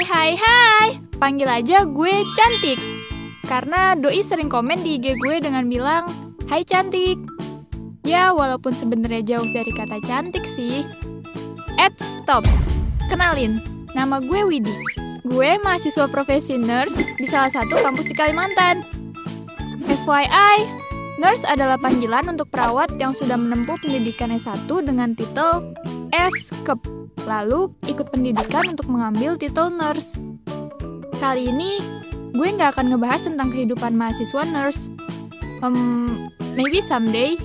Hai, panggil aja gue Cantik. Karena doi sering komen di IG gue dengan bilang, "Hai Cantik." Ya, walaupun sebenarnya jauh dari kata cantik sih. Stop. Kenalin, nama gue Widi. Gue mahasiswa profesi nurse di salah satu kampus di Kalimantan. FYI, nurse adalah panggilan untuk perawat yang sudah menempuh pendidikan S1 dengan titel S.Kep. Lalu ikut pendidikan untuk mengambil titel nurse. Kali ini, gue nggak akan ngebahas tentang kehidupan mahasiswa nurse. Maybe someday.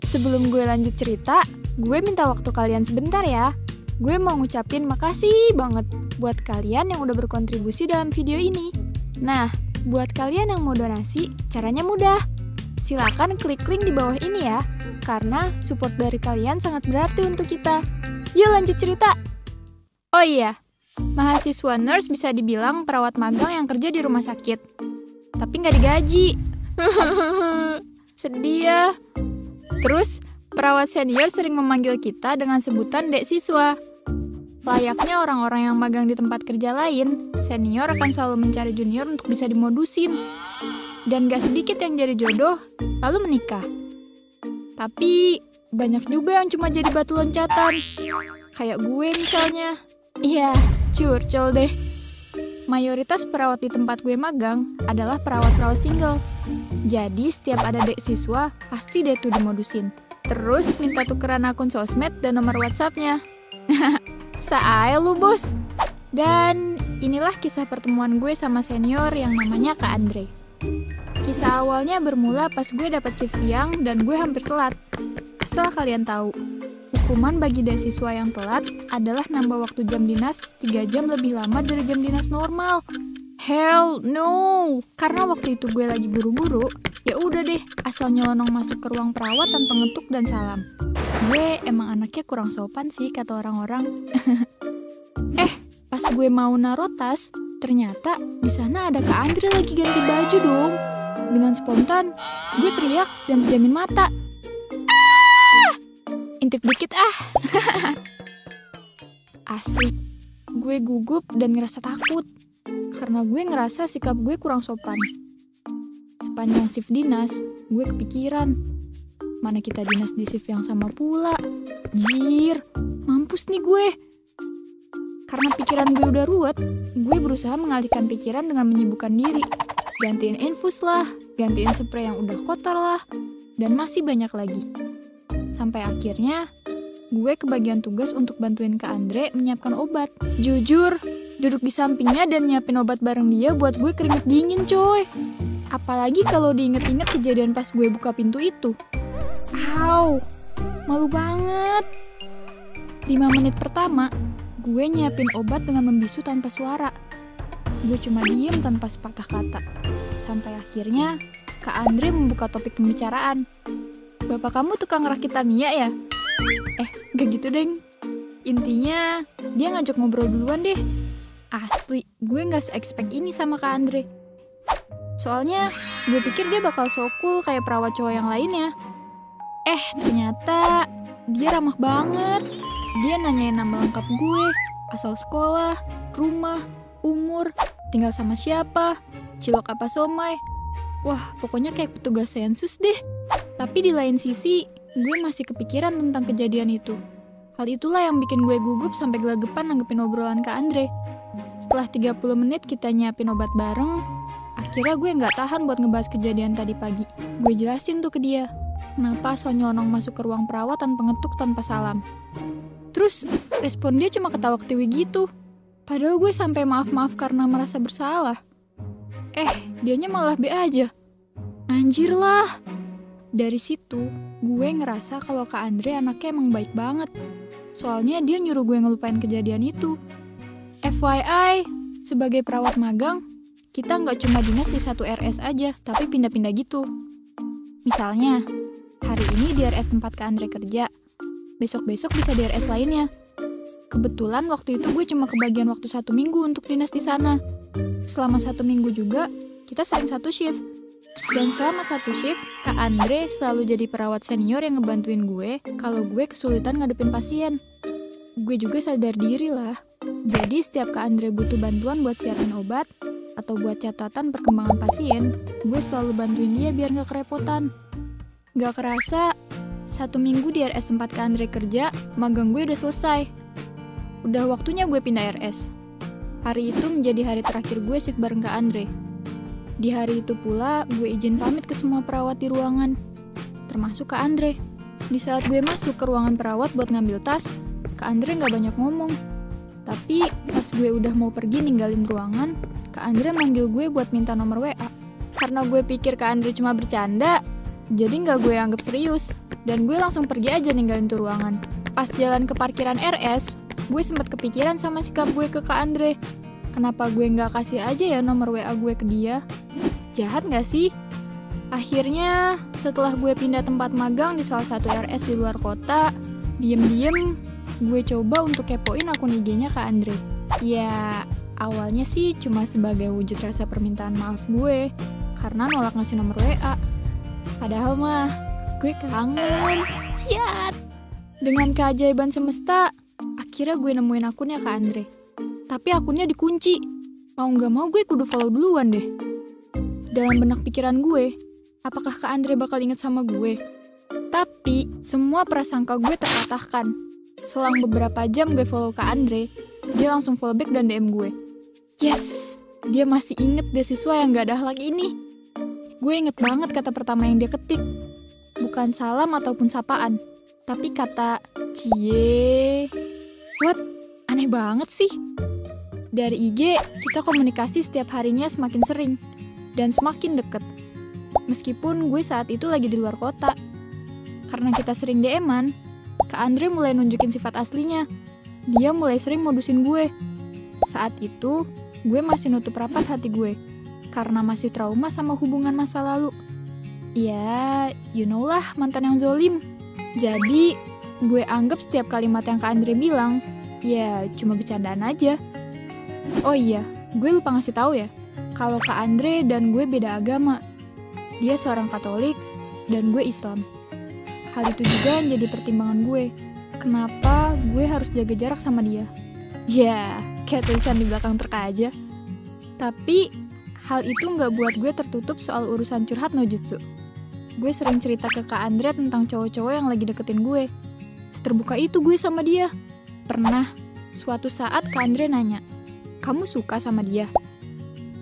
Sebelum gue lanjut cerita, gue minta waktu kalian sebentar ya. Gue mau ngucapin makasih banget buat kalian yang udah berkontribusi dalam video ini. Nah, buat kalian yang mau donasi, caranya mudah. Silakan klik link di bawah ini ya, karena support dari kalian sangat berarti untuk kita. Yuk lanjut cerita. Oh iya, mahasiswa nurse bisa dibilang perawat magang yang kerja di rumah sakit. Tapi nggak digaji. Sedih ya. Terus, perawat senior sering memanggil kita dengan sebutan dek siswa. Layaknya orang-orang yang magang di tempat kerja lain, senior akan selalu mencari junior untuk bisa dimodusin. Dan gak sedikit yang jadi jodoh, lalu menikah. Tapi, banyak juga yang cuma jadi batu loncatan. Kayak gue misalnya. Iya, curcol deh. Mayoritas perawat di tempat gue magang adalah perawat-perawat single. Jadi, setiap ada dek siswa, pasti deh tuh dimodusin. Terus minta tukeran akun sosmed dan nomor WhatsApp-nya. Saai lu, bos. Dan inilah kisah pertemuan gue sama senior yang namanya Kak Andre. Kisah awalnya bermula pas gue dapat shift siang dan gue hampir telat. Asal kalian tahu, hukuman bagi siswa yang telat adalah nambah waktu jam dinas 3 jam lebih lama dari jam dinas normal. Hell no! Karena waktu itu gue lagi buru-buru, ya udah deh, asal nyelonong masuk ke ruang perawat tanpa ngetuk dan salam. Gue emang anaknya kurang sopan sih, kata orang-orang. Pas gue mau naruh tas, ternyata di sana ada Kak Andre lagi ganti baju dong. Dengan spontan, gue teriak dan berjamin mata. Intip dikit ah. Asli, gue gugup dan ngerasa takut. Karena gue ngerasa sikap gue kurang sopan. Sepanjang shift dinas, gue kepikiran. Mana kita dinas di shift yang sama pula. Jir, mampus nih gue. Karena pikiran gue udah ruwet, gue berusaha mengalihkan pikiran dengan menyibukkan diri. Gantiin infus lah, gantiin spray yang udah kotor lah, dan masih banyak lagi. Sampai akhirnya, gue kebagian tugas untuk bantuin Kak Andre menyiapkan obat. Jujur, duduk di sampingnya dan nyiapin obat bareng dia buat gue keringet dingin coy. Apalagi kalau diinget-inget kejadian pas gue buka pintu itu. Au, malu banget. 5 menit pertama, gue nyiapin obat dengan membisu tanpa suara. Gue cuma diem tanpa sepatah kata. Sampai akhirnya, Kak Andre membuka topik pembicaraan. "Bapak kamu tukang rakit Tamiya ya?" Gak gitu deng. Intinya, dia ngajak ngobrol duluan deh. Asli, gue gak se-expect ini sama Kak Andre. Soalnya, gue pikir dia bakal so cool kayak perawat cowok yang lainnya. Ternyata dia ramah banget. Dia nanyain nama lengkap gue, asal sekolah, rumah, umur, tinggal sama siapa, cilok apa somai. Wah, pokoknya kayak petugas sensus deh. Tapi di lain sisi, gue masih kepikiran tentang kejadian itu. Hal itulah yang bikin gue gugup sampai gelagapan nanggepin obrolan Kak Andre. Setelah 30 menit kita nyiapin obat bareng, akhirnya gue nggak tahan buat ngebahas kejadian tadi pagi. Gue jelasin tuh ke dia, kenapa asal nyelonong masuk ke ruang perawat tanpa ngetuk tanpa salam. Terus, respon dia cuma ketawa-ketiwi gitu. Padahal gue sampai maaf-maaf karena merasa bersalah. Dianya malah be aja. Anjir lah. Dari situ, gue ngerasa kalau Kak Andre anaknya emang baik banget. Soalnya dia nyuruh gue ngelupain kejadian itu. FYI, sebagai perawat magang, kita nggak cuma dinas di satu RS aja, tapi pindah-pindah gitu. Misalnya, hari ini di RS tempat Kak Andre kerja, besok-besok bisa di RS lainnya. Kebetulan waktu itu gue cuma kebagian waktu 1 minggu untuk dinas di sana. Selama 1 minggu juga, kita sering satu shift. Dan selama satu shift, Kak Andre selalu jadi perawat senior yang ngebantuin gue kalau gue kesulitan ngadepin pasien. Gue juga sadar diri lah, Jadi setiap Kak Andre butuh bantuan buat siapin obat atau buat catatan perkembangan pasien, gue selalu bantuin dia biar gak kerepotan. Gak kerasa, 1 minggu di RS tempat Kak Andre kerja, magang gue udah selesai. Udah waktunya gue pindah RS. Hari itu menjadi hari terakhir gue shift bareng Kak Andre. Di hari itu pula, gue izin pamit ke semua perawat di ruangan, termasuk Kak Andre. Di saat gue masuk ke ruangan perawat buat ngambil tas, Kak Andre gak banyak ngomong. Tapi pas gue udah mau pergi ninggalin ruangan, Kak Andre manggil gue buat minta nomor WA. Karena gue pikir Kak Andre cuma bercanda, jadi gak gue anggap serius. Dan gue langsung pergi aja ninggalin tuh ruangan. Pas jalan ke parkiran RS, gue sempat kepikiran sama sikap gue ke Kak Andre. Kenapa gue gak kasih aja ya nomor WA gue ke dia? Jahat gak sih? Akhirnya, setelah gue pindah tempat magang di salah satu RS di luar kota, diem-diem gue coba untuk kepoin akun IG-nya Kak Andre. Ya, awalnya sih cuma sebagai wujud rasa permintaan maaf gue karena nolak ngasih nomor WA. Padahal mah, gue kangen. Siat! Dengan keajaiban semesta, akhirnya gue nemuin akunnya Kak Andre. Tapi akunnya dikunci. Mau gak mau gue kudu follow duluan deh. Dalam benak pikiran gue, apakah Kak Andre bakal inget sama gue? Tapi, semua prasangka gue terpatahkan. Selang beberapa jam gue follow Kak Andre, dia langsung follow back dan DM gue. Yes! Dia masih inget beasiswa yang gak ada akhlak ini. Gue inget banget kata pertama yang dia ketik. Bukan salam ataupun sapaan, tapi kata cie. What? Aneh banget sih. Dari IG, kita komunikasi setiap harinya semakin sering dan semakin deket. Meskipun gue saat itu lagi di luar kota. Karena kita sering DM-an, Kak Andre mulai nunjukin sifat aslinya. Dia mulai sering modusin gue. Saat itu, gue masih nutup rapat hati gue. Karena masih trauma sama hubungan masa lalu. Ya, you know lah mantan yang zolim. Jadi, gue anggap setiap kalimat yang Kak Andre bilang, ya cuma bercandaan aja. Oh iya, gue lupa ngasih tahu ya. Kalau Kak Andre dan gue beda agama. Dia seorang Katolik, dan gue Islam. Hal itu juga yang jadi pertimbangan gue. Kenapa gue harus jaga jarak sama dia? Ya, kayak tulisan di belakang truk aja. Tapi, hal itu nggak buat gue tertutup soal urusan curhat no jutsu. Gue sering cerita ke Kak Andre tentang cowok-cowok yang lagi deketin gue. Seterbuka itu gue sama dia. Pernah, suatu saat Kak Andre nanya, "Kamu suka sama dia?"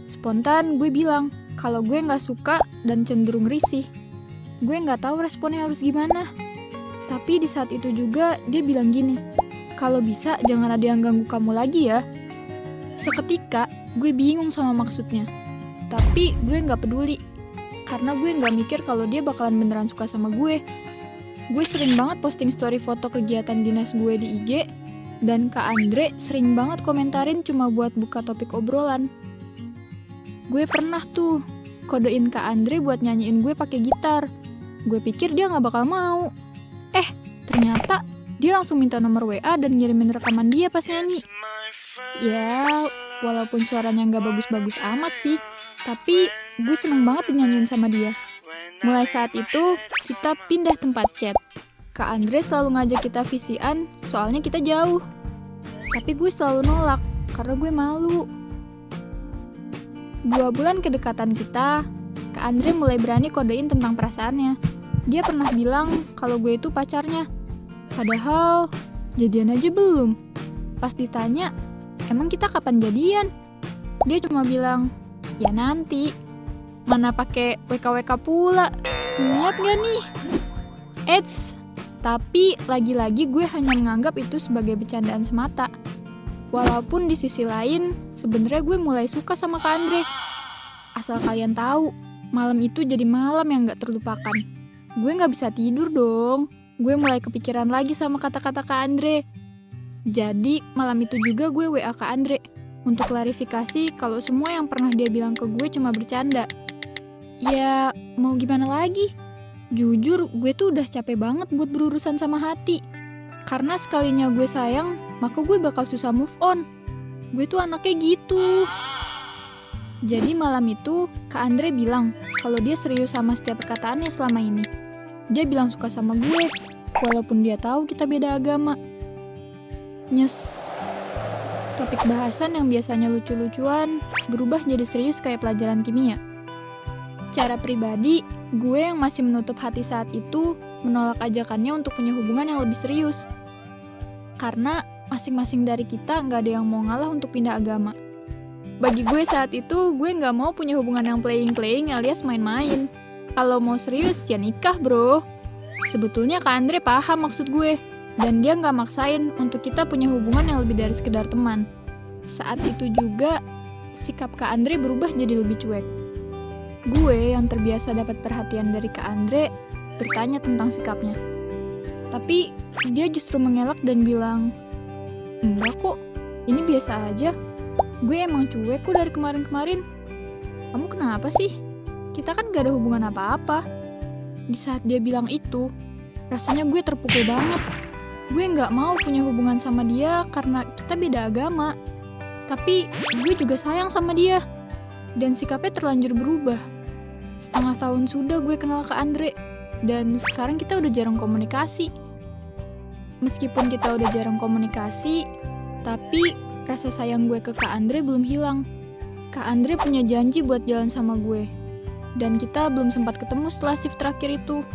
Spontan gue bilang, kalau gue nggak suka dan cenderung risih. Gue nggak tahu responnya harus gimana. Tapi di saat itu juga dia bilang gini, "Kalau bisa jangan ada yang ganggu kamu lagi ya." Seketika gue bingung sama maksudnya. Tapi gue nggak peduli. Karena gue nggak mikir kalau dia bakalan beneran suka sama gue. Gue sering banget posting story foto kegiatan dinas gue di IG. Dan Kak Andre sering banget komentarin cuma buat buka topik obrolan. Gue pernah tuh kodein Kak Andre buat nyanyiin gue pakai gitar. Gue pikir dia gak bakal mau. Ternyata dia langsung minta nomor WA dan ngirimin rekaman dia pas nyanyi. Ya, walaupun suaranya gak bagus-bagus amat sih, tapi gue seneng banget dinyanyiin sama dia. Mulai saat itu, kita pindah tempat chat. Kak Andre selalu ngajak kita visian, soalnya kita jauh. Tapi gue selalu nolak, karena gue malu. 2 bulan kedekatan kita, Kak Andre mulai berani kodein tentang perasaannya. Dia pernah bilang kalau gue itu pacarnya. Padahal, jadian aja belum. Pas ditanya, emang kita kapan jadian? Dia cuma bilang, ya nanti. Mana pakai WKWK pula. Niat gak nih? Eits, tapi lagi-lagi gue hanya menganggap itu sebagai bercandaan semata. Walaupun di sisi lain, sebenarnya gue mulai suka sama Kak Andre. Asal kalian tahu, malam itu jadi malam yang gak terlupakan. Gue gak bisa tidur dong. Gue mulai kepikiran lagi sama kata-kata Kak Andre. Jadi, malam itu juga gue WA Kak Andre untuk klarifikasi kalau semua yang pernah dia bilang ke gue cuma bercanda. Ya, mau gimana lagi? Jujur, gue tuh udah capek banget buat berurusan sama hati. Karena sekalinya gue sayang, maka gue bakal susah move on. Gue tuh anaknya gitu. Jadi malam itu, Kak Andre bilang kalau dia serius sama setiap perkataannya selama ini. Dia bilang suka sama gue, walaupun dia tahu kita beda agama. Nyes. Topik bahasan yang biasanya lucu-lucuan berubah jadi serius kayak pelajaran kimia. Secara pribadi, gue yang masih menutup hati saat itu menolak ajakannya untuk punya hubungan yang lebih serius. Karena masing-masing dari kita nggak ada yang mau ngalah untuk pindah agama. Bagi gue saat itu, gue nggak mau punya hubungan yang playing-playing alias main-main. Kalau mau serius, ya nikah bro. Sebetulnya Kak Andre paham maksud gue. Dan dia nggak maksain untuk kita punya hubungan yang lebih dari sekedar teman. Saat itu juga, sikap Kak Andre berubah jadi lebih cuek. Gue yang terbiasa dapat perhatian dari Kak Andre, bertanya tentang sikapnya. Tapi, dia justru mengelak dan bilang, "Enggak kok, ini biasa aja. Gue emang cuek kok dari kemarin-kemarin. Kamu kenapa sih? Kita kan gak ada hubungan apa-apa." Di saat dia bilang itu, rasanya gue terpukul banget. Gue nggak mau punya hubungan sama dia karena kita beda agama. Tapi gue juga sayang sama dia. Dan sikapnya terlanjur berubah. Setengah tahun sudah gue kenal Kak Andre. Dan sekarang kita udah jarang komunikasi. Meskipun kita udah jarang komunikasi, tapi rasa sayang gue ke Kak Andre belum hilang. Kak Andre punya janji buat jalan sama gue. Dan kita belum sempat ketemu setelah shift terakhir itu.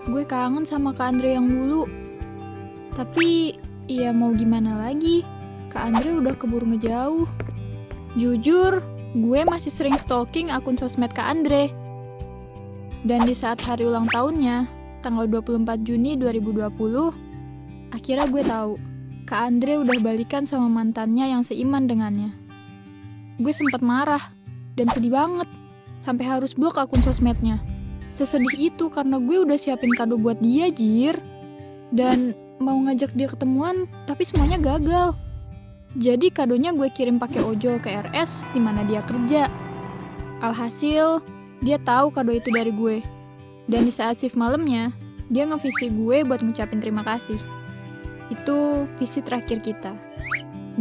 Gue kangen sama Kak Andre yang dulu. Tapi, ya mau gimana lagi, Kak Andre udah keburu ngejauh. Jujur, gue masih sering stalking akun sosmed Kak Andre. Dan di saat hari ulang tahunnya, tanggal 24 Juni 2020, akhirnya gue tahu, Kak Andre udah balikan sama mantannya yang seiman dengannya. Gue sempat marah, dan sedih banget, sampai harus blok akun sosmednya. Sesedih itu karena gue udah siapin kado buat dia, jir. Dan mau ngajak dia ketemuan, tapi semuanya gagal. Jadi kadonya gue kirim pakai ojol ke RS di mana dia kerja. Alhasil, dia tahu kado itu dari gue. Dan di saat shift malamnya, dia nge-VC gue buat ngucapin terima kasih. Itu VC terakhir kita.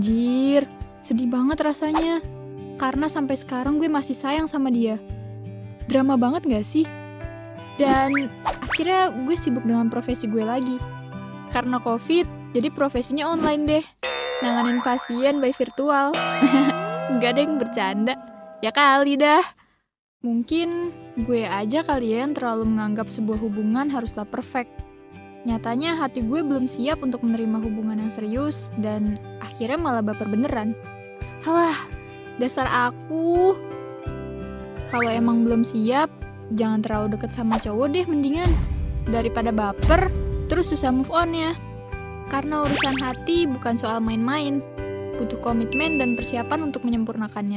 Jir, sedih banget rasanya. Karena sampai sekarang gue masih sayang sama dia. Drama banget gak sih? Dan akhirnya gue sibuk dengan profesi gue lagi. Karena COVID, jadi profesinya online deh. Nanganin pasien by virtual. Enggak deh, bercanda. Ya kali dah. Mungkin gue aja kali ya yang terlalu menganggap sebuah hubungan haruslah perfect. Nyatanya hati gue belum siap untuk menerima hubungan yang serius. Dan akhirnya malah baper beneran. Halah, dasar aku. Kalau emang belum siap, jangan terlalu deket sama cowok deh mendingan. Daripada baper, terus susah move on ya. Karena urusan hati bukan soal main-main. Butuh komitmen dan persiapan untuk menyempurnakannya.